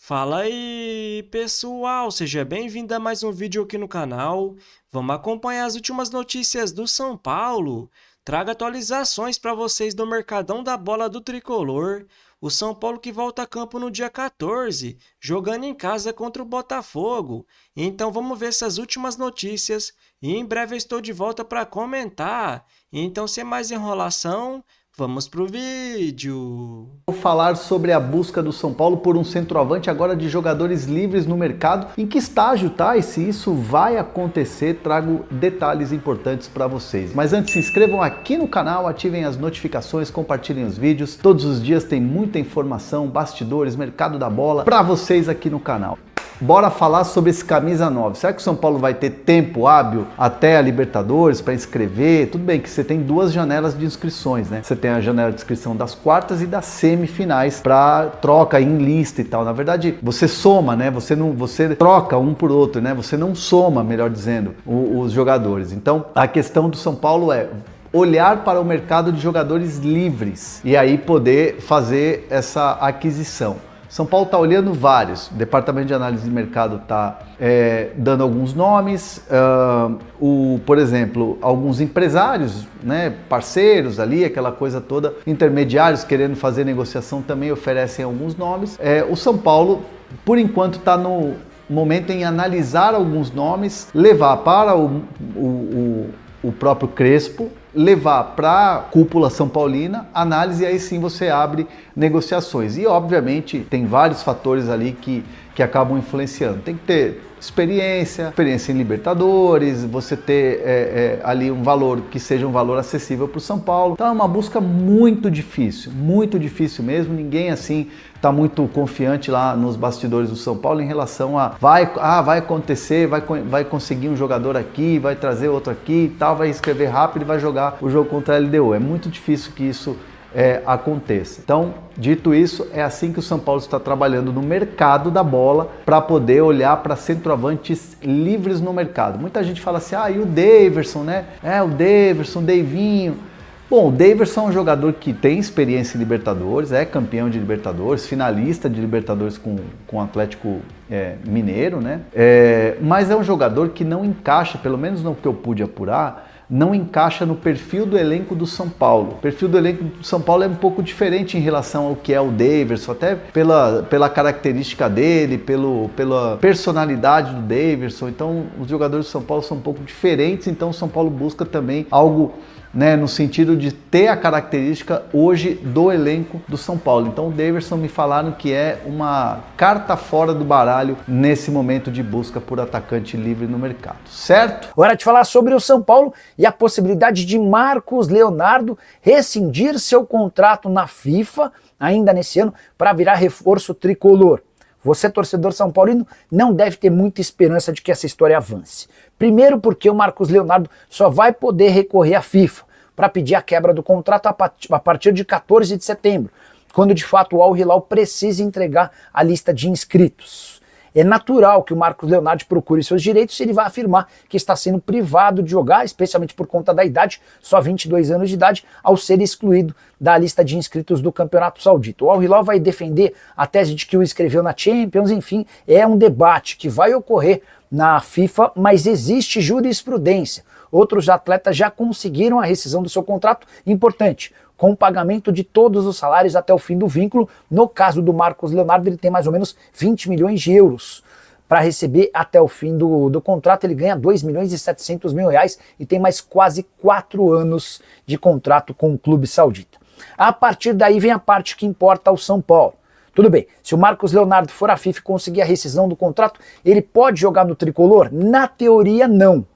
Fala aí, pessoal! Seja bem-vindo a mais um vídeo aqui no canal. Vamos acompanhar as últimas notícias do São Paulo. Trago atualizações para vocês do Mercadão da Bola do Tricolor. O São Paulo que volta a campo no dia 14, jogando em casa contra o Botafogo. Então vamos ver essas últimas notícias e em breve eu estou de volta para comentar. Então, sem mais enrolação, vamos pro vídeo. Vou falar sobre a busca do São Paulo por um centroavante agora de jogadores livres no mercado. Em que estágio tá? E se isso vai acontecer, trago detalhes importantes para vocês. Mas antes, se inscrevam aqui no canal, ativem as notificações, compartilhem os vídeos. Todos os dias tem muita informação, bastidores, mercado da bola para vocês aqui no canal. Bora falar sobre esse camisa 9. Será que o São Paulo vai ter tempo hábil até a Libertadores para inscrever? Tudo bem que você tem duas janelas de inscrições, né? Você tem a janela de inscrição das quartas e das semifinais para troca em lista e tal. Na verdade, você soma, né? Você troca um por outro, né? Você não soma, melhor dizendo, os jogadores. Então, a questão do São Paulo é olhar para o mercado de jogadores livres e aí poder fazer essa aquisição. São Paulo está olhando vários, o Departamento de Análise de Mercado está dando alguns nomes, por exemplo, alguns empresários, né, parceiros ali, aquela coisa toda, intermediários querendo fazer negociação também oferecem alguns nomes. O São Paulo, por enquanto, está no momento em analisar alguns nomes, levar para o próprio Crespo, levar para a cúpula São Paulina, análise, e aí sim você abre negociações. E obviamente tem vários fatores ali que acabam influenciando. Tem que ter experiência em Libertadores, você ter ali um valor que seja um valor acessível para o São Paulo. Então é uma busca muito difícil mesmo. Ninguém assim está muito confiante lá nos bastidores do São Paulo em relação a vai acontecer, vai conseguir um jogador aqui, vai trazer outro aqui e tal, vai escrever rápido e vai jogar o jogo contra a LDU. É muito difícil que isso aconteça. Então, dito isso, é assim que o São Paulo está trabalhando no mercado da bola para poder olhar para centroavantes livres no mercado. Muita gente fala assim, e o Daverson, né? O Daverson, o Deivinho. Bom, o Daverson é um jogador que tem experiência em Libertadores, é campeão de Libertadores, finalista de Libertadores com o Atlético Mineiro, né? Mas é um jogador que não encaixa, pelo menos no que eu pude apurar, não encaixa no perfil do elenco do São Paulo. O perfil do elenco do São Paulo é um pouco diferente em relação ao que é o Daverson, até pela característica dele, pela personalidade do Daverson. Então, os jogadores do São Paulo são um pouco diferentes, então o São Paulo busca também algo, né, no sentido de ter a característica hoje do elenco do São Paulo. Então o Daverson me falaram que é uma carta fora do baralho nesse momento de busca por atacante livre no mercado, certo? Agora de falar sobre o São Paulo e a possibilidade de Marcos Leonardo rescindir seu contrato na FIFA ainda nesse ano para virar reforço tricolor. Você, torcedor são paulino, não deve ter muita esperança de que essa história avance. Primeiro porque o Marcos Leonardo só vai poder recorrer à FIFA para pedir a quebra do contrato a partir de 14 de setembro, quando de fato o Al Hilal precisa entregar a lista de inscritos. É natural que o Marcos Leonardo procure seus direitos se ele vai afirmar que está sendo privado de jogar, especialmente por conta da idade, só 22 anos de idade, ao ser excluído da lista de inscritos do Campeonato Saudita. O Al Hilal vai defender a tese de que o inscreveu na Champions, enfim, é um debate que vai ocorrer na FIFA, mas existe jurisprudência. Outros atletas já conseguiram a rescisão do seu contrato, importante, com o pagamento de todos os salários até o fim do vínculo. No caso do Marcos Leonardo, ele tem mais ou menos 20 milhões de euros para receber até o fim do contrato. Ele ganha 2 milhões e 700 mil reais e tem mais quase 4 anos de contrato com o clube saudita. A partir daí vem a parte que importa ao São Paulo. Tudo bem, se o Marcos Leonardo for à FIFA e conseguir a rescisão do contrato, ele pode jogar no tricolor? Na teoria, não.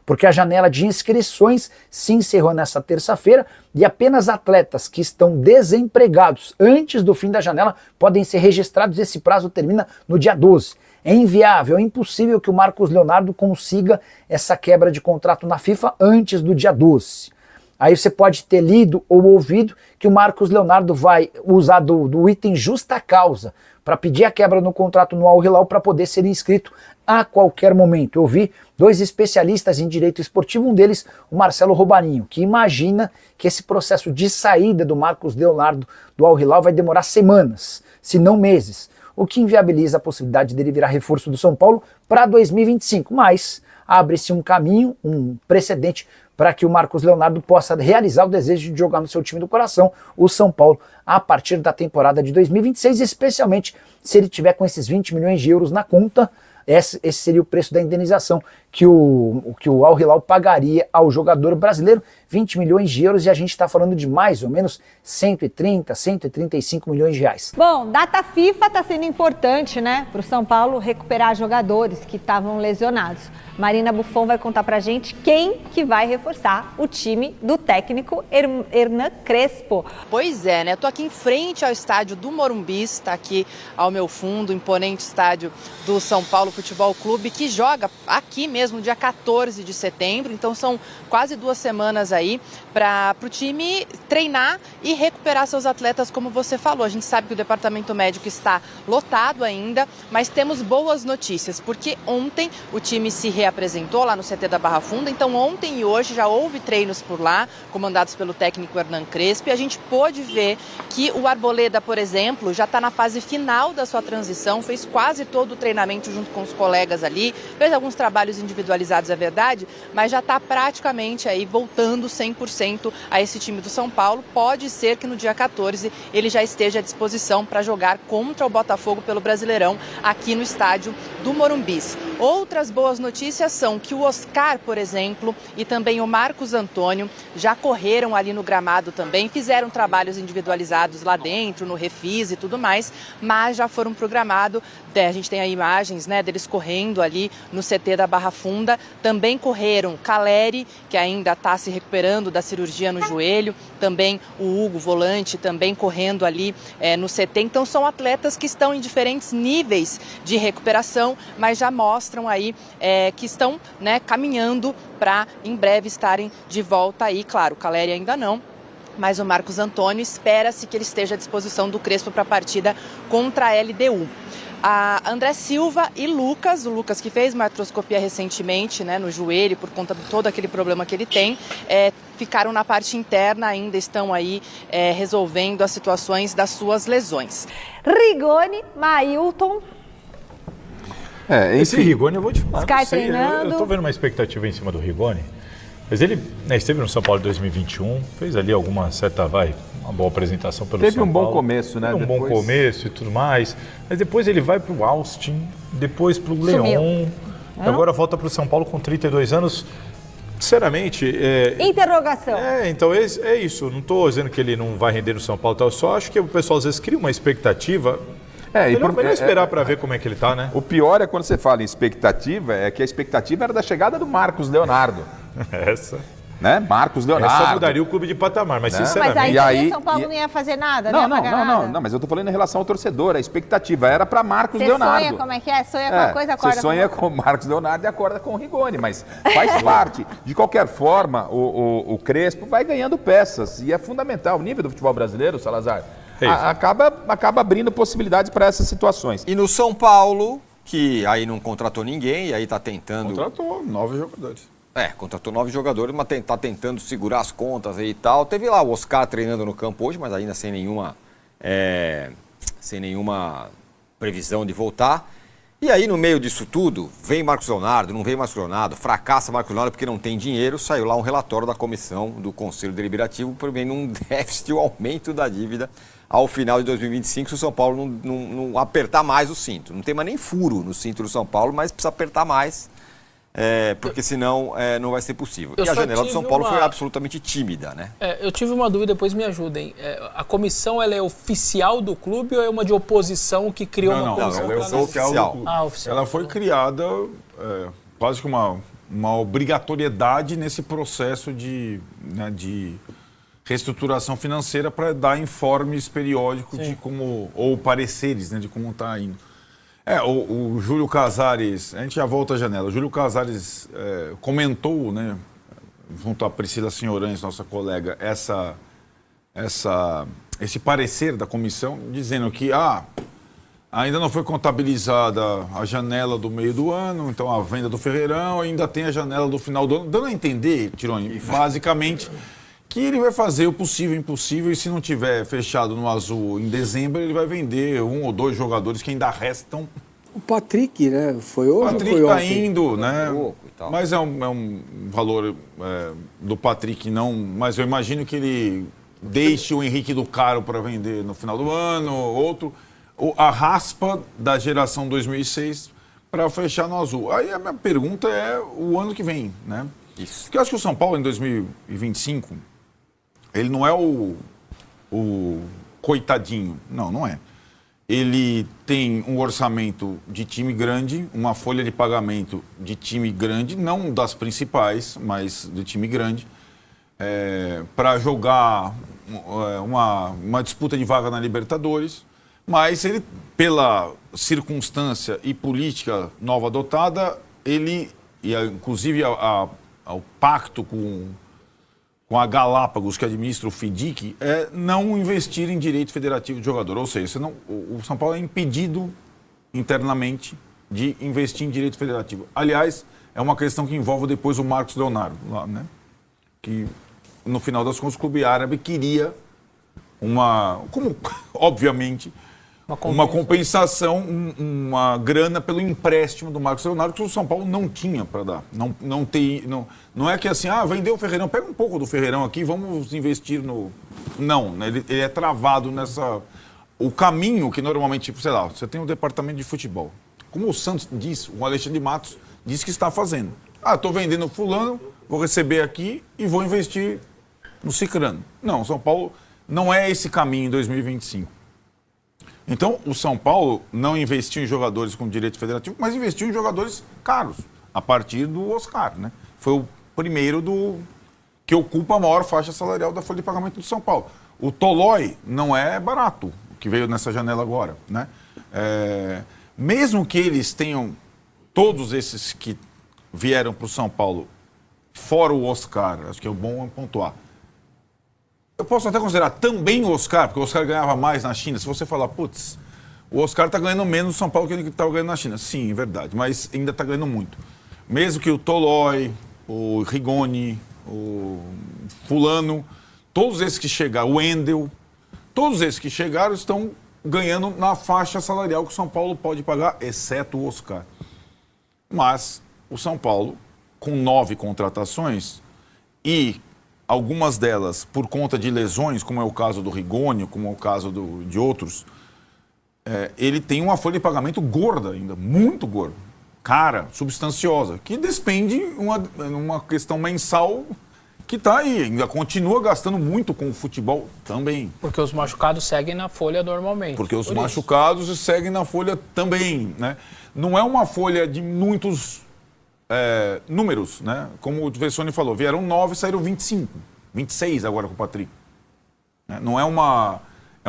Porque a janela de inscrições se encerrou nessa terça-feira e apenas atletas que estão desempregados antes do fim da janela podem ser registrados. Esse prazo termina no dia 12. É inviável, é impossível que o Marcos Leonardo consiga essa quebra de contrato na FIFA antes do dia 12. Aí você pode ter lido ou ouvido que o Marcos Leonardo vai usar do item justa causa para pedir a quebra no contrato no Al Hilal para poder ser inscrito a qualquer momento. Eu vi dois especialistas em direito esportivo, um deles o Marcelo Robarinho, que imagina que esse processo de saída do Marcos Leonardo do Al Hilal vai demorar semanas, se não meses. o que inviabiliza a possibilidade dele virar reforço do São Paulo para 2025. Mas abre-se um caminho, um precedente para que o Marcos Leonardo possa realizar o desejo de jogar no seu time do coração, o São Paulo, a partir da temporada de 2026, especialmente se ele tiver com esses 20 milhões de euros na conta. Esse seria o preço da indenização que o Al Hilal pagaria ao jogador brasileiro, 20 milhões de euros, e a gente está falando de mais ou menos 130, 135 milhões de reais. Bom, data FIFA está sendo importante, né, para o São Paulo recuperar jogadores que estavam lesionados. Marina Buffon vai contar pra gente quem que vai reforçar o time do técnico Hernan Crespo. Pois é, né? Tô aqui em frente ao estádio do Morumbi, está aqui ao meu fundo, o imponente estádio do São Paulo Futebol Clube, que joga aqui mesmo dia 14 de setembro. Então são quase 2 semanas aí para o time treinar e recuperar seus atletas, como você falou. A gente sabe que o departamento médico está lotado ainda, mas temos boas notícias, porque ontem o time se reapresentou lá no CT da Barra Funda. Então ontem e hoje já houve treinos por lá, comandados pelo técnico Hernan Crespo, e a gente pôde ver que o Arboleda, por exemplo, já está na fase final da sua transição, fez quase todo o treinamento junto com os colegas ali, fez alguns trabalhos individualizados, é verdade, mas já está praticamente aí voltando 100% a esse time do São Paulo. Pode ser que no dia 14 ele já esteja à disposição para jogar contra o Botafogo pelo Brasileirão aqui no estádio do Morumbi. Outras boas notícias são que o Oscar, por exemplo, e também o Marcos Antônio já correram ali no gramado também, fizeram trabalhos individualizados lá dentro, no refis e tudo mais, mas já foram pro gramado. A gente tem aí imagens, né, deles correndo ali no CT da Barra Funda. Também correram Caleri, que ainda está se recuperando da cirurgia no joelho, também o Hugo, volante, também correndo ali no CT. Então são atletas que estão em diferentes níveis de recuperação, mas já mostram aí que estão, né, caminhando para em breve estarem de volta aí. Claro, o Caleri ainda não, mas o Marcos Antônio, espera-se que ele esteja à disposição do Crespo para a partida contra a LDU. A André Silva e Lucas, o Lucas que fez uma artroscopia recentemente, né, no joelho, por conta de todo aquele problema que ele tem, ficaram na parte interna, ainda estão aí resolvendo as situações das suas lesões. Rigoni, Mailton. Esse Rigoni, eu vou te falar, Sky não sei, treinando. eu tô vendo uma expectativa em cima do Rigoni, mas ele, né, esteve no São Paulo em 2021, fez ali alguma certa, uma boa apresentação pelo São Paulo. Teve um bom começo, né? Um bom começo e tudo mais, mas depois ele vai pro Austin, depois pro León, agora volta pro São Paulo com 32 anos. Sinceramente... Interrogação. Então é isso, não estou dizendo que ele não vai render no São Paulo, eu só acho que o pessoal às vezes cria uma expectativa... melhor esperar para ver como é que ele tá, né? O pior é quando você fala em expectativa, é que a expectativa era da chegada do Marcos Leonardo. Essa... Né? Marcos Leonardo. Essa mudaria o clube de patamar, mas sinceramente... Mas aí, E aí o São Paulo não ia fazer nada, não, mas eu tô falando em relação ao torcedor, a expectativa era para Marcos Leonardo. Você sonha como é que é? Sonha com a coisa, acorda Você sonha com o Marcos Leonardo e acorda com o Rigoni, mas faz parte. De qualquer forma, o Crespo vai ganhando peças e é fundamental. O nível do futebol brasileiro, Salazar, acaba abrindo possibilidades para essas situações. E no São Paulo, que aí não contratou ninguém e aí está tentando... Contratou 9 jogadores. Contratou 9 jogadores, mas está tentando segurar as contas aí e tal. Teve lá o Oscar treinando no campo hoje, mas ainda sem nenhuma previsão de voltar. E aí, no meio disso tudo, vem Marcos Leonardo, não vem Marcos Leonardo, fracassa Marcos Leonardo porque não tem dinheiro. Saiu lá um relatório da comissão do Conselho Deliberativo prevendo um déficit, um aumento da dívida ao final de 2025, se o São Paulo não apertar mais o cinto. Não tem mais nem furo no cinto do São Paulo, mas precisa apertar mais. Porque senão não vai ser possível. E a janela do São Paulo foi absolutamente tímida, né? Eu tive uma dúvida, depois me ajudem. A comissão, ela é oficial do clube ou é uma de oposição que criou uma comissão? Não, ela é oficial do clube. Oficial. Ela foi criada quase que uma obrigatoriedade nesse processo de reestruturação financeira para dar informes periódicos de como, ou pareceres, né, de como está indo. O Júlio Casares, a gente já volta à janela, o Júlio Casares comentou, né, junto à Priscila Senhorães, nossa colega, esse parecer da comissão, dizendo que ainda não foi contabilizada a janela do meio do ano, então a venda do Ferreirão, ainda tem a janela do final do ano, dando a entender, Tironi, basicamente, que ele vai fazer o possível e o impossível, e se não tiver fechado no azul em dezembro, ele vai vender 1 ou 2 jogadores que ainda restam. O Patrick, né? Foi hoje o Patrick ou foi tá ontem? indo, né? Mas é um valor do Patrick não. Mas eu imagino que ele deixe o Henrique do Caro para vender no final do ano, outro. A raspa da geração 2006 para fechar no azul. Aí a minha pergunta é o ano que vem, né? Isso. Porque eu acho que o São Paulo em 2025, ele não é o coitadinho. Não, não é. Ele tem um orçamento de time grande, uma folha de pagamento de time grande, não das principais, mas de time grande, para jogar uma disputa de vaga na Libertadores. Mas ele, pela circunstância e política nova adotada, ele, e inclusive ao pacto com a Galápagos, que administra o FIDIC, é não investir em direito federativo de jogador. Ou seja, o São Paulo é impedido internamente de investir em direito federativo. Aliás, é uma questão que envolve depois o Marcos Leonardo, lá, né? Que, no final das contas, o clube árabe queria obviamente, uma compensação, uma grana pelo empréstimo do Marcos Leonardo, que o São Paulo não tinha para dar. Não é que assim, vendeu o Ferreirão, pega um pouco do Ferreirão aqui, vamos investir no... Não, né? Ele é travado nessa... O caminho que normalmente, sei lá, você tem um departamento de futebol. Como o Santos diz, o Alexandre de Matos diz que está fazendo. Estou vendendo fulano, vou receber aqui e vou investir no cicrano. Não, o São Paulo não é esse caminho em 2025. Então, o São Paulo não investiu em jogadores com direito federativo, mas investiu em jogadores caros, a partir do Oscar, né? Foi o primeiro que ocupa a maior faixa salarial da folha de pagamento do São Paulo. O Tolói não é barato, que veio nessa janela agora, né? Mesmo que eles tenham, todos esses que vieram para o São Paulo, fora o Oscar, acho que é bom pontuar. Eu posso até considerar também o Oscar, porque o Oscar ganhava mais na China. Se você falar, putz, o Oscar está ganhando menos no São Paulo que ele estava ganhando na China. Sim, é verdade, mas ainda está ganhando muito. Mesmo que o Tolói, o Rigoni, o Fulano, todos esses que chegaram, o Wendel, todos esses que chegaram estão ganhando na faixa salarial que o São Paulo pode pagar, exceto o Oscar. Mas o São Paulo, com 9 contratações e algumas delas por conta de lesões, como é o caso do Rigoni, como é o caso de outros, ele tem uma folha de pagamento gorda ainda, muito gorda, cara, substanciosa, que despende uma questão mensal que está aí, ainda continua gastando muito com o futebol também. Porque os machucados seguem na folha normalmente. Porque os machucados seguem na folha também, né? Não é uma folha de muitos... números, né? Como o Vessone falou, vieram 9, saíram 25, 26 agora com o Patrick. Não é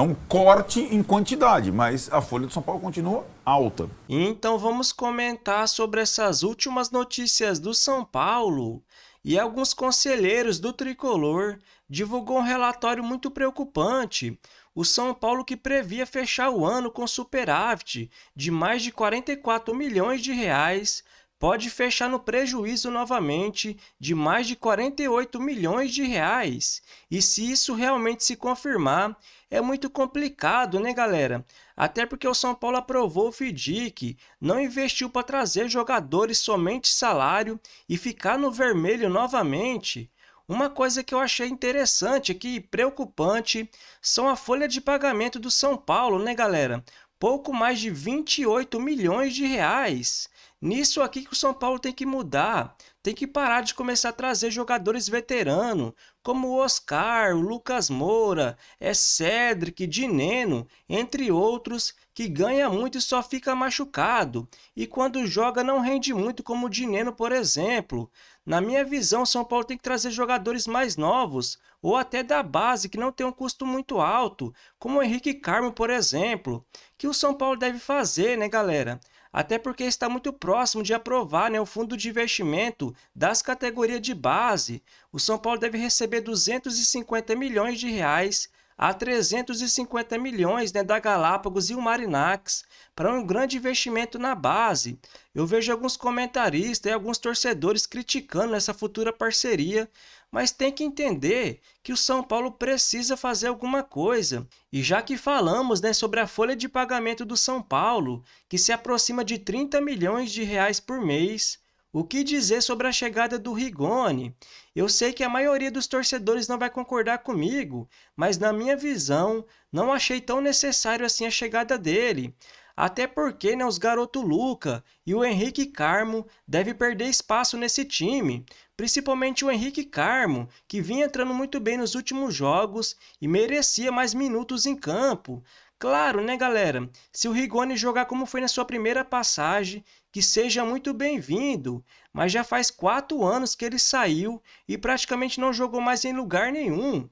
um corte em quantidade, mas a folha do São Paulo continua alta. Então vamos comentar sobre essas últimas notícias do São Paulo. E alguns conselheiros do Tricolor divulgou um relatório muito preocupante. O São Paulo, que previa fechar o ano com superávit de mais de 44 milhões de reais, pode fechar no prejuízo novamente de mais de 48 milhões de reais. E se isso realmente se confirmar, é muito complicado, né, galera? Até porque o São Paulo aprovou o FIDIC, não investiu para trazer jogadores somente salário e ficar no vermelho novamente. Uma coisa que eu achei interessante aqui e preocupante são a folha de pagamento do São Paulo, né, galera? Pouco mais de 28 milhões de reais. Nisso aqui que o São Paulo tem que mudar, tem que parar de começar a trazer jogadores veteranos, como o Oscar, o Lucas Moura, Cedric, Dineno, entre outros, que ganha muito e só fica machucado, e quando joga não rende muito, como o Dineno, por exemplo. Na minha visão, o São Paulo tem que trazer jogadores mais novos, ou até da base, que não tem um custo muito alto, como o Henrique Carmo, por exemplo, que o São Paulo deve fazer, né, galera? Até porque está muito próximo de aprovar, né, o fundo de investimento das categorias de base. O São Paulo deve receber 250 milhões de reais a 350 milhões, né, da Galápagos e o Marinax para um grande investimento na base. Eu vejo alguns comentaristas e alguns torcedores criticando essa futura parceria, mas tem que entender que o São Paulo precisa fazer alguma coisa. E já que falamos, né, sobre a folha de pagamento do São Paulo, que se aproxima de 30 milhões de reais por mês, o que dizer sobre a chegada do Rigoni? Eu sei que a maioria dos torcedores não vai concordar comigo, mas na minha visão, não achei tão necessário assim a chegada dele. Até porque, né, os garoto Luca e o Henrique Carmo devem perder espaço nesse time, principalmente o Henrique Carmo, que vinha entrando muito bem nos últimos jogos e merecia mais minutos em campo. Claro, né, galera? Se o Rigoni jogar como foi na sua primeira passagem, que seja muito bem-vindo, mas já faz 4 anos que ele saiu e praticamente não jogou mais em lugar nenhum.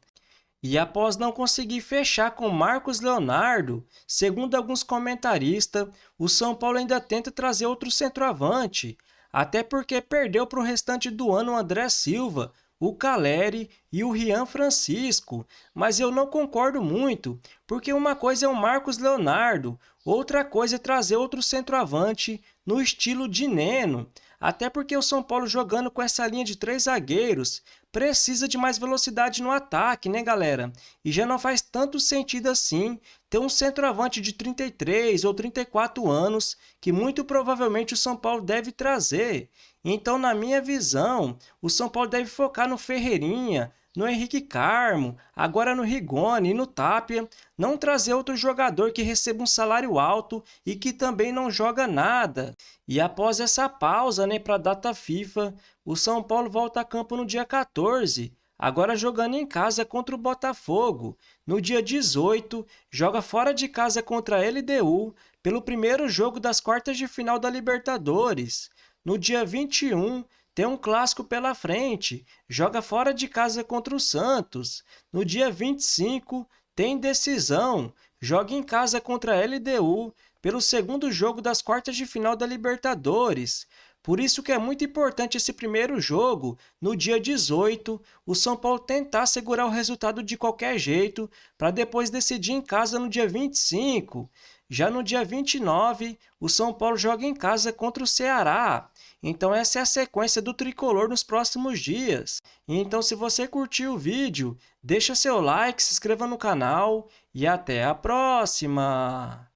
E após não conseguir fechar com Marcos Leonardo, segundo alguns comentaristas, o São Paulo ainda tenta trazer outro centroavante, até porque perdeu para o restante do ano o André Silva, o Caleri e o Rian Francisco, mas eu não concordo muito, porque uma coisa é o Marcos Leonardo, outra coisa é trazer outro centroavante no estilo de Neno, até porque o São Paulo jogando com essa linha de 3 zagueiros precisa de mais velocidade no ataque, né, galera? E já não faz tanto sentido assim ter um centroavante de 33 ou 34 anos, que muito provavelmente o São Paulo deve trazer. Então, na minha visão, o São Paulo deve focar no Ferreirinha, no Henrique Carmo, agora no Rigoni e no Tapia, não trazer outro jogador que receba um salário alto e que também não joga nada. E após essa pausa, né, para a data FIFA, o São Paulo volta a campo no dia 14, agora jogando em casa contra o Botafogo. No dia 18, joga fora de casa contra a LDU pelo primeiro jogo das quartas de final da Libertadores. No dia 21, tem um clássico pela frente, joga fora de casa contra o Santos. No dia 25, tem decisão, joga em casa contra a LDU pelo segundo jogo das quartas de final da Libertadores. Por isso que é muito importante esse primeiro jogo, no dia 18, o São Paulo tentar segurar o resultado de qualquer jeito, para depois decidir em casa no dia 25. Já no dia 29, o São Paulo joga em casa contra o Ceará. Então essa é a sequência do Tricolor nos próximos dias. Então se você curtiu o vídeo, deixa seu like, se inscreva no canal e até a próxima!